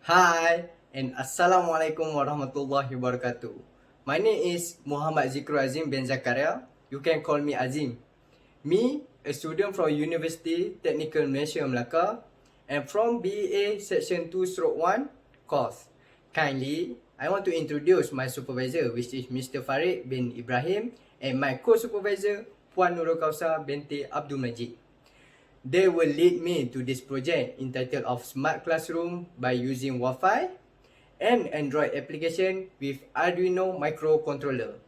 Hi and Assalamualaikum warahmatullahi wabarakatuh. My name is Muhammad Zikru Azim bin Zakaria. You can call me Azim. Me, a student from University Technical Malaysia Melaka and from BEA Section 2/1 course. Kindly, I want to introduce my supervisor which is Mr. Farid bin Ibrahim and my co-supervisor Puan Nurul Kausar binti Abdul Majid. They will lead me to this project entitled of Smart Classroom by using Wi-Fi and Android application with Arduino microcontroller.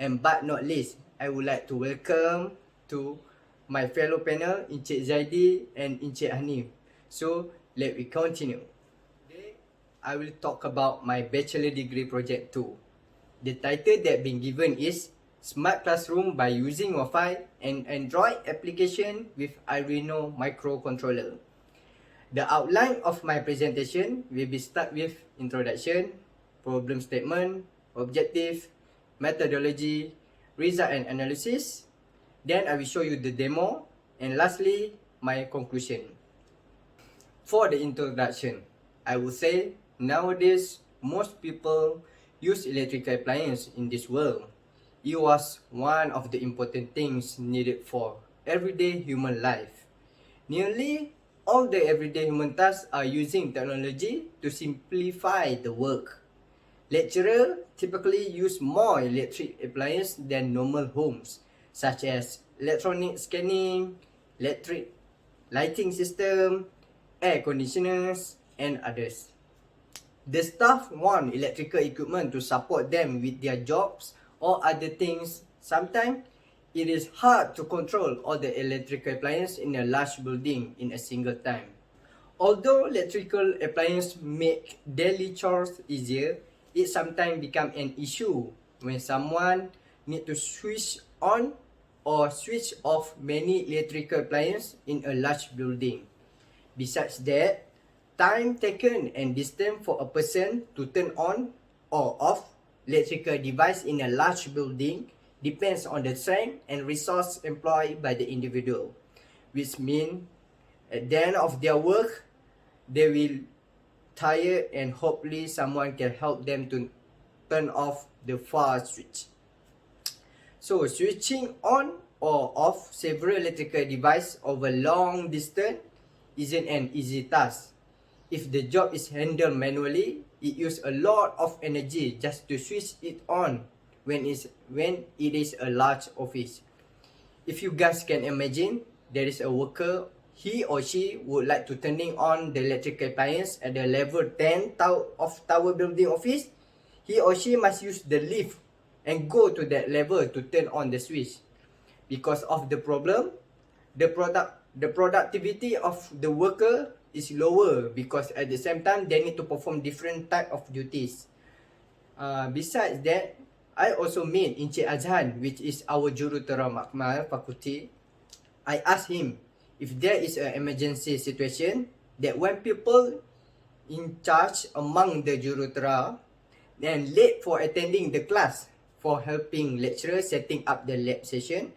And but not least, I would like to welcome to my fellow panel, Encik Zaidi and Encik Hanif. So, let me continue. Today, I will talk about my bachelor degree project 2. The title that been given is Smart Classroom by using Wi-Fi and Android application with Arduino microcontroller. The outline of my presentation will be start with introduction, problem statement, objective, methodology, result and analysis. Then I will show you the demo and lastly my conclusion. For the introduction, I would say nowadays most people use electrical appliances in this world. It was one of the important things needed for everyday human life. Nearly all the everyday human tasks are using technology to simplify the work. Lecturers typically use more electric appliances than normal homes, such as electronic scanning, electric lighting system, air conditioners, and others. The staff want electrical equipment to support them with their jobs or other things. Sometimes it is hard to control all the electrical appliances in a large building in a single time. Although electrical appliances make daily chores easier, it sometimes becomes an issue when someone need to switch on or switch off many electrical appliances in a large building. Besides that, time taken and distance for a person to turn on or off electrical device in a large building depends on the strength and resource employed by the individual, which means at the end of their work, they will tired and hopefully someone can help them to turn off the far switch. So switching on or off several electrical devices over long distance isn't an easy task. If the job is handled manually, it uses a lot of energy just to switch it on when it is a large office. If you guys can imagine, there is a worker, he or she would like to turning on the electrical appliance at the level 10 of tower building office. He or she must use the lift and go to that level to turn on the switch. Because of the problem, the productivity of the worker is lower because at the same time they need to perform different type of duties. Besides that, I also meet Encik Azhan, which is our jurutera makmal faculty. I asked him if there is an emergency situation that when people in charge among the jurutera and late for attending the class for helping lecturer setting up the lab session,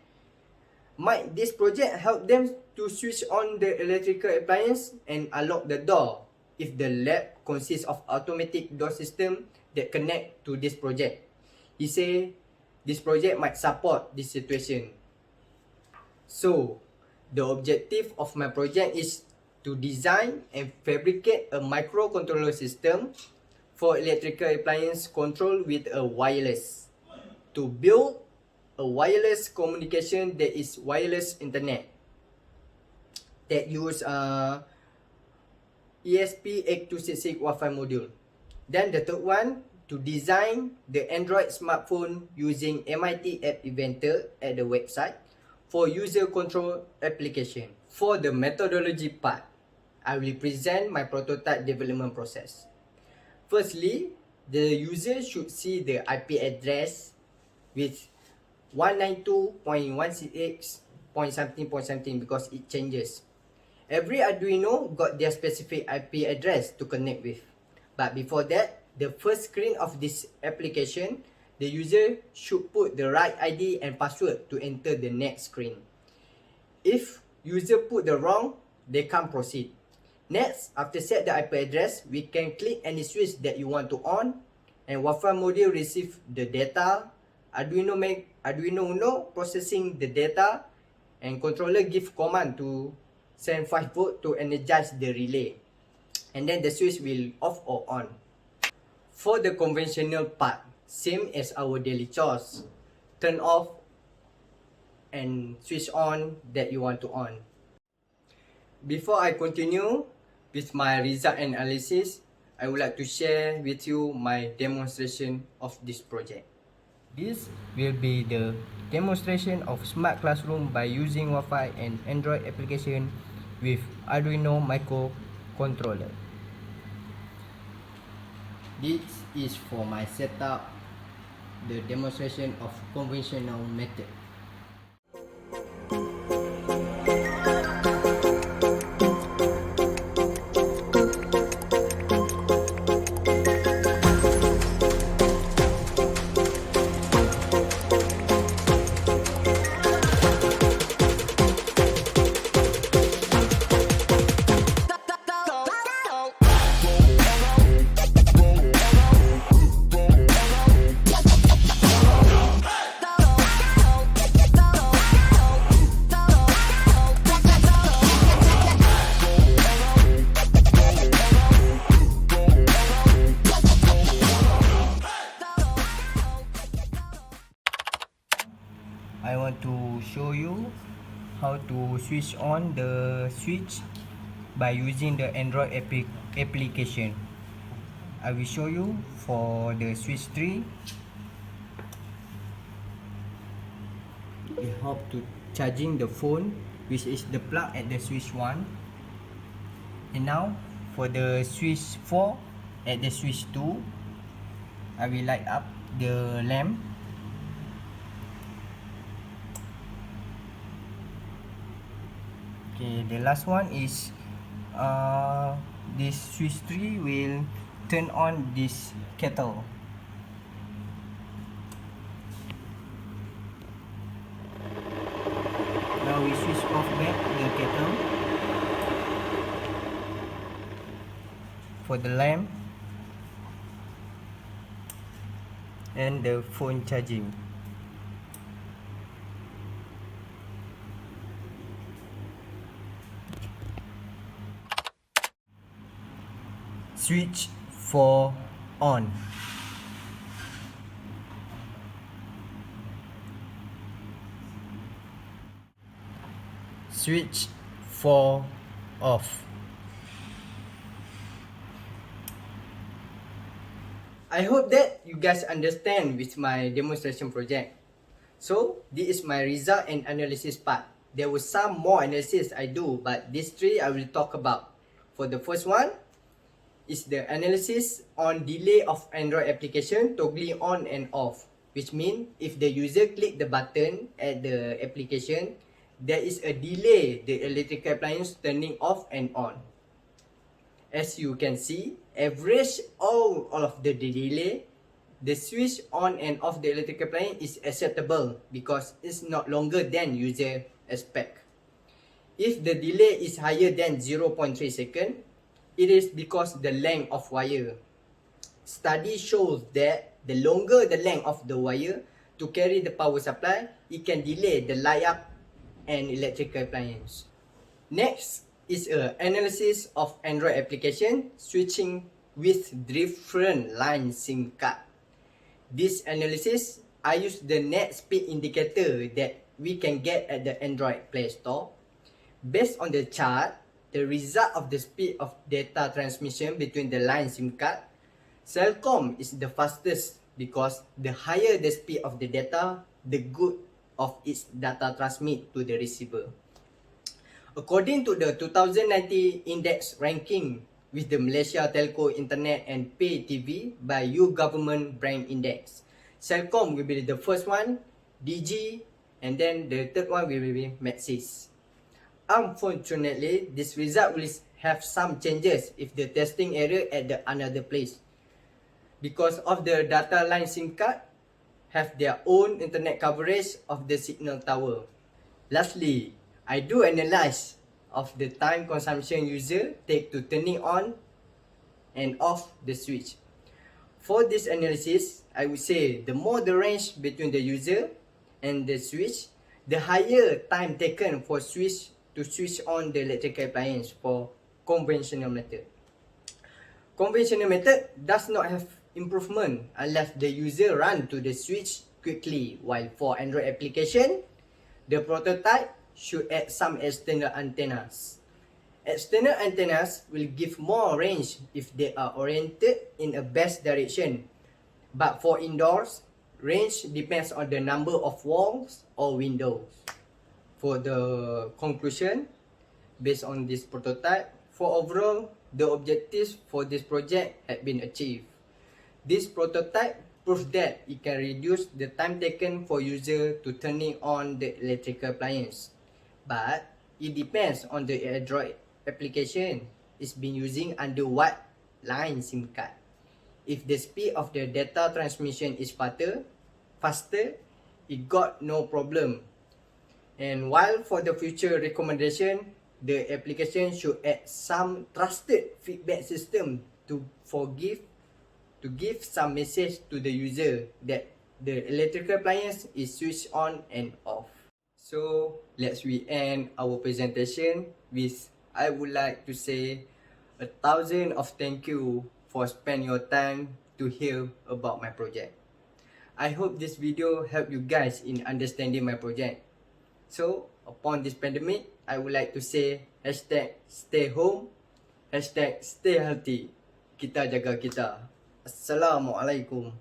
might this project help them to switch on the electrical appliance and unlock the door if the lab consists of automatic door system that connect to this project? He say this project might support this situation. So, the objective of my project is to design and fabricate a microcontroller system for electrical appliance control with a wireless. To build a wireless communication that is wireless internet that use ESP8266 Wi-Fi module. Then the third one, to design the Android smartphone using MIT App Inventor at the website for user control application. For the methodology part, I will present my prototype development process. Firstly, the user should see the IP address with 192.168.something because it changes. Every Arduino got their specific IP address to connect with. But before that, the first screen of this application, the user should put the right ID and password to enter the next screen. If user put the wrong, they can't proceed. Next, after set the IP address, we can click any switch that you want to on, and Wi-Fi module receive the data. Arduino Uno processing the data, and controller give command to send 5 volt to energize the relay, and then the switch will off or on. For the conventional part, same as our daily chores, turn off and switch on that you want to on. Before I continue with my result analysis, I would like to share with you my demonstration of this project. This will be the demonstration of smart classroom by using Wi-Fi and Android application with Arduino microcontroller. This is for my setup, the demonstration of conventional method. I want to show you how to switch on the switch by using the Android application. I will show you for the switch 3. We have to charging the phone, which is the plug at the switch 1. And now for the switch 4 at the switch 2, I will light up the lamp. Okay, the last one is this switch 3 will turn on this kettle. Now we switch off back the kettle. For the lamp and the phone charging. Switch 4 on. Switch 4 off. I hope that you guys understand with my demonstration project. So, this is my result and analysis part. There was some more analysis I do, but these 3 I will talk about. For the first one, is the analysis on delay of Android application toggling on and off, which means if the user click the button at the application, there is a delay the electrical appliance turning off and on. As you can see, average all of the delay, the switch on and off the electrical appliance is acceptable because it's not longer than user expect. If the delay is higher than 0.3 seconds, it is because the length of wire. Study shows that the longer the length of the wire to carry the power supply, it can delay the light up and electrical appliance. Next is an analysis of Android application switching with different line SIM card. This analysis, I use the net speed indicator that we can get at the Android Play Store. Based on the chart, the result of the speed of data transmission between the line SIM card, Cellcom is the fastest because the higher the speed of the data, the good of its data transmit to the receiver. According to the 2019 index ranking with the Malaysia Telco Internet and Pay TV by YouGovernment Brand Index, Cellcom will be the first one, Digi, and then the third one will be Maxis. Unfortunately, this result will have some changes if the testing area at the another place, because of the data line SIM card have their own internet coverage of the signal tower. Lastly, I do analyze of the time consumption user take to turning on and off the switch. For this analysis, I would say the more the range between the user and the switch, the higher time taken for switch to switch on the electrical appliance for conventional method. Conventional method does not have improvement unless the user run to the switch quickly, while for Android application, the prototype should add some external antennas. External antennas will give more range if they are oriented in a best direction. But for indoors, range depends on the number of walls or windows. For the conclusion, based on this prototype, for overall, the objectives for this project have been achieved. This prototype proves that it can reduce the time taken for user to turning on the electrical appliance. But it depends on the Android application is being using under what line SIM card. If the speed of the data transmission is faster, it got no problem. And while for the future recommendation, the application should add some trusted feedback system to give some message to the user that the electrical appliance is switched on and off. So let's we end our presentation with I would like to say 1,000 of thank you for spend your time to hear about my project. I hope this video helped you guys in understanding my project. So upon this pandemic, I would like to say #stay home, #stay healthy. Kita jaga kita. Assalamualaikum.